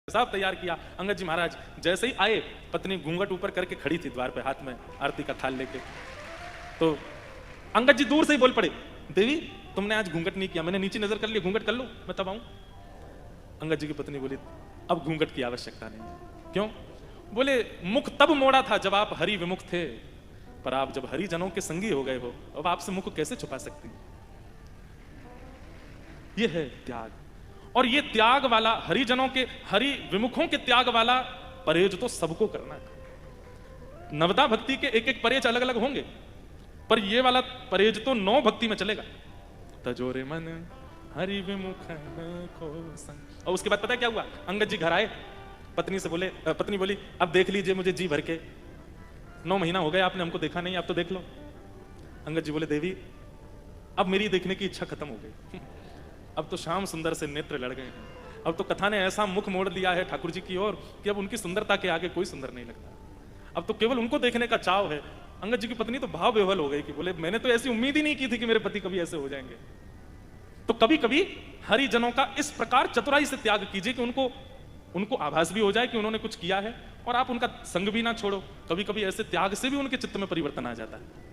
साहब तैयार किया। अंगद जी महाराज जैसे ही आए, पत्नी घूंघट ऊपर करके खड़ी थी द्वार पे, हाथ में आरती का थाल लेके। तो अंगद जी दूर से ही बोल पड़े, देवी तुमने आज घूंघट नहीं किया, मैंने नीचे नजर कर लिया, घूंघट कर लो मैं तब आऊं। अंगद जी की पत्नी बोली, अब घूंघट की आवश्यकता नहीं है। क्यों? बोले मुख तब मोड़ा था जब आप हरि विमुख थे, पर आप जब हरि जनों के संगी हो गए हो, अब आपसे मुख कैसे छुपा सकती? ये है त्याग। और ये त्याग वाला, हरिजनों के, हरि विमुखों के त्याग वाला परहेज तो सबको करना है। नवदा भक्ति के एक एक परहेज अलग अलग होंगे, पर ये वाला परहेज तो 9 भक्ति में चलेगा। तजोरे मन हरि विमुख को संग। और उसके बाद पता है क्या हुआ? अंगद जी घर आए, पत्नी से बोले, पत्नी बोली अब देख लीजिए मुझे जी भर के, 9 महीना हो गया आपने हमको देखा नहीं, आप तो देख लो। अंगद जी बोले, देवी अब मेरी देखने की इच्छा खत्म हो गई, अब तो श्याम सुंदर से नेत्र लड़ गए हैं, अब तो कथा ने ऐसा मुख मोड़ दिया है ठाकुर जी की ओर कि अब उनकी सुंदरता के आगे कोई सुंदर नहीं लगता, अब तो केवल उनको देखने का चाव है। अंगद जी की पत्नी तो भाव विह्वल हो गई कि बोले मैंने तो ऐसी उम्मीद ही नहीं की थी कि मेरे पति कभी ऐसे हो जाएंगे। तो कभी कभी हरिजनों का इस प्रकार चतुराई से त्याग कीजिए कि उनको आभास भी हो जाए कि उन्होंने कुछ किया है, और आप उनका संग भी ना छोड़ो। कभी कभी ऐसे त्याग से भी उनके चित्त में परिवर्तन आ जाता है।